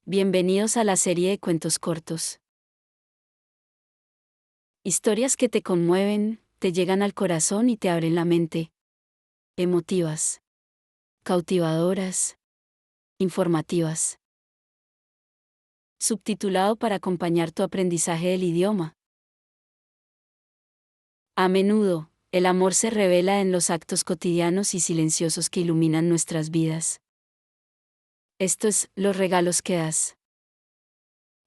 Bienvenidos a la serie de cuentos cortos. Historias que te conmueven, te llegan al corazón y te abren la mente. Emotivas, cautivadoras, informativas. Subtitulado para acompañar tu aprendizaje del idioma. A menudo, el amor se revela en los actos cotidianos y silenciosos que iluminan nuestras vidas. Esto es, los regalos que das.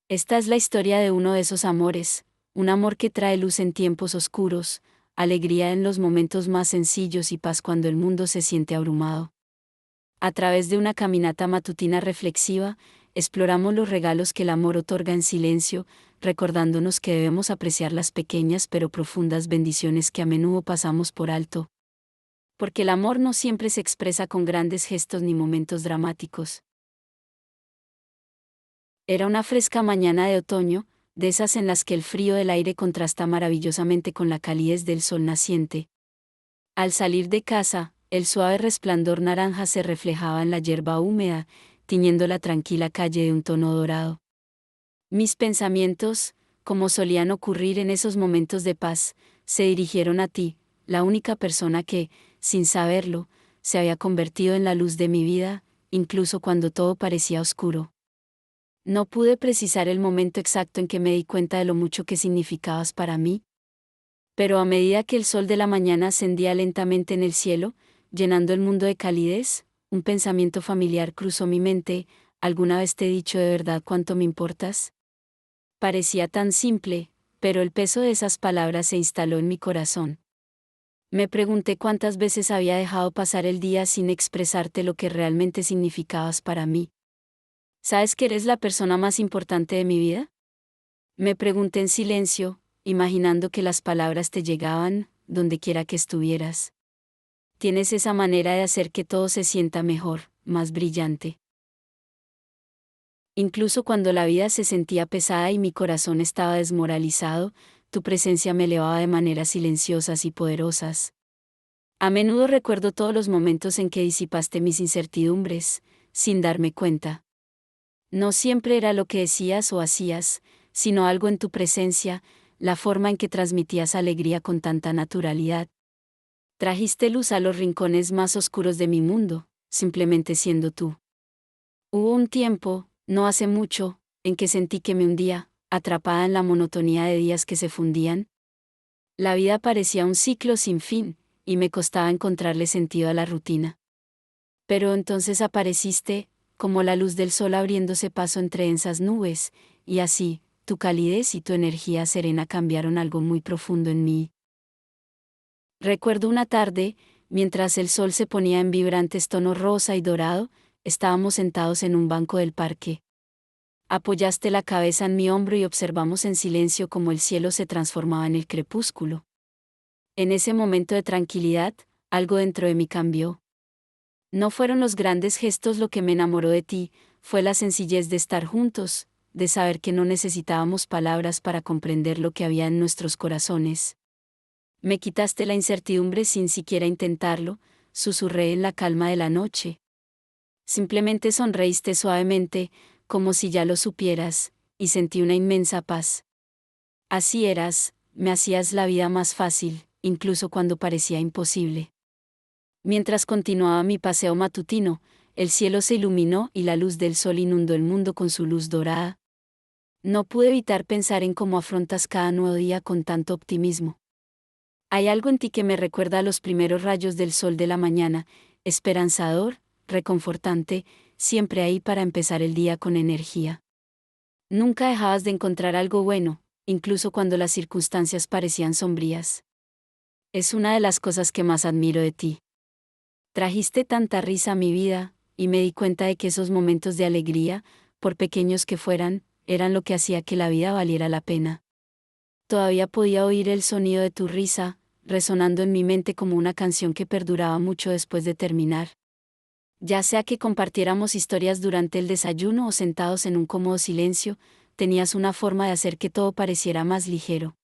Esta es la historia de uno de esos amores, un amor que trae luz en tiempos oscuros, alegría en los momentos más sencillos y paz cuando el mundo se siente abrumado. A través de una caminata matutina reflexiva, exploramos los regalos que el amor otorga en silencio, recordándonos que debemos apreciar las pequeñas pero profundas bendiciones que a menudo pasamos por alto. Porque el amor no siempre se expresa con grandes gestos ni momentos dramáticos. Era una fresca mañana de otoño, de esas en las que el frío del aire contrasta maravillosamente con la calidez del sol naciente. Al salir de casa, el suave resplandor naranja se reflejaba en la hierba húmeda, tiñendo la tranquila calle de un tono dorado. Mis pensamientos, como solían ocurrir en esos momentos de paz, se dirigieron a ti, la única persona que, sin saberlo, se había convertido en la luz de mi vida, incluso cuando todo parecía oscuro. No pude precisar el momento exacto en que me di cuenta de lo mucho que significabas para mí. Pero a medida que el sol de la mañana ascendía lentamente en el cielo, llenando el mundo de calidez, un pensamiento familiar cruzó mi mente. ¿Alguna vez te he dicho de verdad cuánto me importas? Parecía tan simple, pero el peso de esas palabras se instaló en mi corazón. Me pregunté cuántas veces había dejado pasar el día sin expresarte lo que realmente significabas para mí. ¿Sabes que eres la persona más importante de mi vida? Me pregunté en silencio, imaginando que las palabras te llegaban, donde quiera que estuvieras. Tienes esa manera de hacer que todo se sienta mejor, más brillante. Incluso cuando la vida se sentía pesada y mi corazón estaba desmoralizado, tu presencia me elevaba de maneras silenciosas y poderosas. A menudo recuerdo todos los momentos en que disipaste mis incertidumbres, sin darme cuenta. No siempre era lo que decías o hacías, sino algo en tu presencia, la forma en que transmitías alegría con tanta naturalidad. Trajiste luz a los rincones más oscuros de mi mundo, simplemente siendo tú. Hubo un tiempo, no hace mucho, en que sentí que me hundía, atrapada en la monotonía de días que se fundían. La vida parecía un ciclo sin fin, y me costaba encontrarle sentido a la rutina. Pero entonces apareciste, como la luz del sol abriéndose paso entre densas nubes, y así, tu calidez y tu energía serena cambiaron algo muy profundo en mí. Recuerdo una tarde, mientras el sol se ponía en vibrantes tonos rosa y dorado, estábamos sentados en un banco del parque. Apoyaste la cabeza en mi hombro y observamos en silencio cómo el cielo se transformaba en el crepúsculo. En ese momento de tranquilidad, algo dentro de mí cambió. No fueron los grandes gestos lo que me enamoró de ti, fue la sencillez de estar juntos, de saber que no necesitábamos palabras para comprender lo que había en nuestros corazones. Me quitaste la incertidumbre sin siquiera intentarlo, susurré en la calma de la noche. Simplemente sonreíste suavemente, como si ya lo supieras, y sentí una inmensa paz. Así eras, me hacías la vida más fácil, incluso cuando parecía imposible. Mientras continuaba mi paseo matutino, el cielo se iluminó y la luz del sol inundó el mundo con su luz dorada. No pude evitar pensar en cómo afrontas cada nuevo día con tanto optimismo. Hay algo en ti que me recuerda a los primeros rayos del sol de la mañana, esperanzador, reconfortante, siempre ahí para empezar el día con energía. Nunca dejabas de encontrar algo bueno, incluso cuando las circunstancias parecían sombrías. Es una de las cosas que más admiro de ti. Trajiste tanta risa a mi vida, y me di cuenta de que esos momentos de alegría, por pequeños que fueran, eran lo que hacía que la vida valiera la pena. Todavía podía oír el sonido de tu risa, resonando en mi mente como una canción que perduraba mucho después de terminar. Ya sea que compartiéramos historias durante el desayuno o sentados en un cómodo silencio, tenías una forma de hacer que todo pareciera más ligero.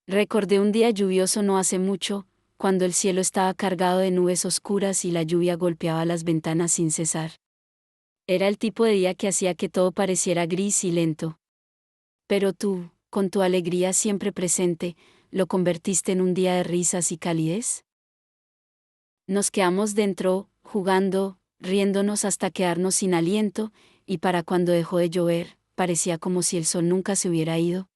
Recordé un día lluvioso no hace mucho, cuando el cielo estaba cargado de nubes oscuras y la lluvia golpeaba las ventanas sin cesar. Era el tipo de día que hacía que todo pareciera gris y lento. Pero tú, con tu alegría siempre presente, lo convertiste en un día de risas y calidez. Nos quedamos dentro, jugando, riéndonos hasta quedarnos sin aliento, y para cuando dejó de llover, parecía como si el sol nunca se hubiera ido.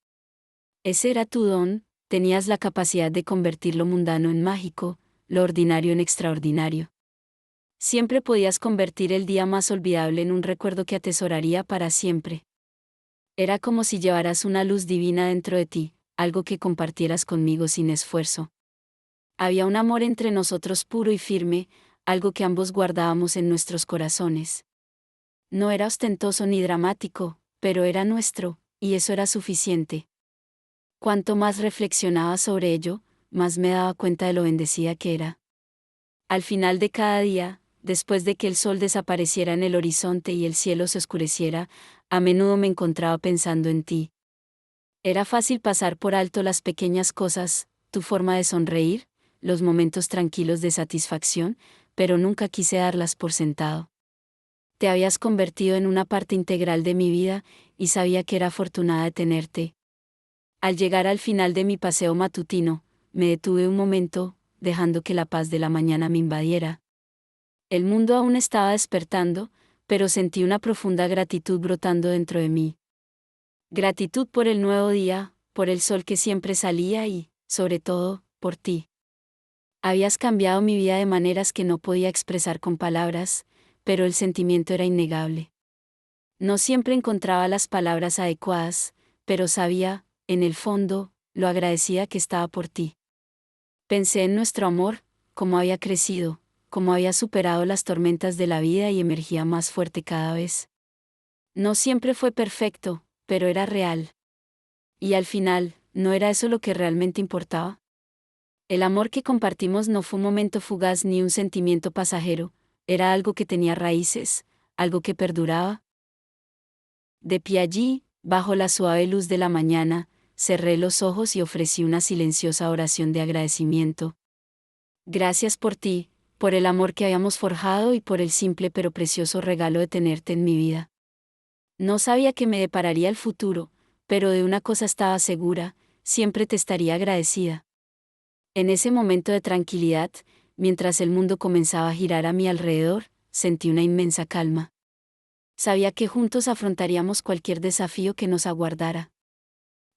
Ese era tu don, tenías la capacidad de convertir lo mundano en mágico, lo ordinario en extraordinario. Siempre podías convertir el día más olvidable en un recuerdo que atesoraría para siempre. Era como si llevaras una luz divina dentro de ti, algo que compartieras conmigo sin esfuerzo. Había un amor entre nosotros puro y firme, algo que ambos guardábamos en nuestros corazones. No era ostentoso ni dramático, pero era nuestro, y eso era suficiente. Cuanto más reflexionaba sobre ello, más me daba cuenta de lo bendecida que era. Al final de cada día, después de que el sol desapareciera en el horizonte y el cielo se oscureciera, a menudo me encontraba pensando en ti. Era fácil pasar por alto las pequeñas cosas, tu forma de sonreír, los momentos tranquilos de satisfacción, pero nunca quise darlas por sentado. Te habías convertido en una parte integral de mi vida, y sabía que era afortunada de tenerte. Al llegar al final de mi paseo matutino, me detuve un momento, dejando que la paz de la mañana me invadiera. El mundo aún estaba despertando, pero sentí una profunda gratitud brotando dentro de mí. Gratitud por el nuevo día, por el sol que siempre salía y, sobre todo, por ti. Habías cambiado mi vida de maneras que no podía expresar con palabras, pero el sentimiento era innegable. No siempre encontraba las palabras adecuadas, pero sabía, en el fondo, lo agradecida que estaba por ti. Pensé en nuestro amor, cómo había crecido, cómo había superado las tormentas de la vida y emergía más fuerte cada vez. No siempre fue perfecto, pero era real. Y al final, ¿no era eso lo que realmente importaba? El amor que compartimos no fue un momento fugaz ni un sentimiento pasajero, era algo que tenía raíces, algo que perduraba. De pie allí, bajo la suave luz de la mañana, cerré los ojos y ofrecí una silenciosa oración de agradecimiento. Gracias por ti, por el amor que habíamos forjado y por el simple pero precioso regalo de tenerte en mi vida. No sabía qué me depararía el futuro, pero de una cosa estaba segura, siempre te estaría agradecida. En ese momento de tranquilidad, mientras el mundo comenzaba a girar a mi alrededor, sentí una inmensa calma. Sabía que juntos afrontaríamos cualquier desafío que nos aguardara.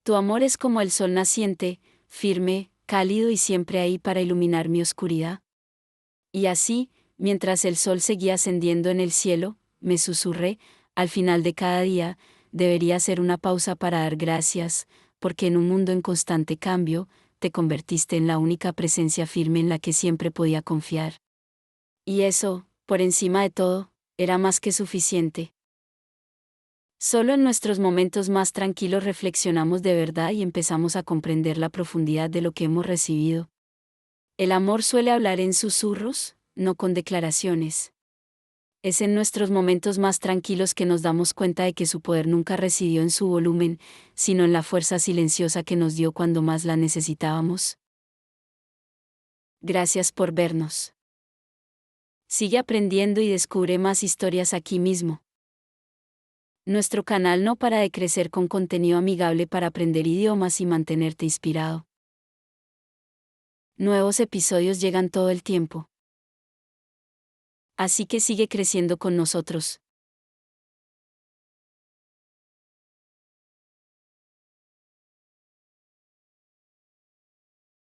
Tu amor es como el sol naciente, firme, cálido y siempre ahí para iluminar mi oscuridad. Y así, mientras el sol seguía ascendiendo en el cielo, me susurré, al final de cada día, debería hacer una pausa para dar gracias, porque en un mundo en constante cambio, te convertiste en la única presencia firme en la que siempre podía confiar. Y eso, por encima de todo, era más que suficiente. Solo en nuestros momentos más tranquilos reflexionamos de verdad y empezamos a comprender la profundidad de lo que hemos recibido. El amor suele hablar en susurros, no con declaraciones. Es en nuestros momentos más tranquilos que nos damos cuenta de que su poder nunca residió en su volumen, sino en la fuerza silenciosa que nos dio cuando más la necesitábamos. Gracias por vernos. Sigue aprendiendo y descubre más historias aquí mismo. Nuestro canal no para de crecer con contenido amigable para aprender idiomas y mantenerte inspirado. Nuevos episodios llegan todo el tiempo. Así que sigue creciendo con nosotros.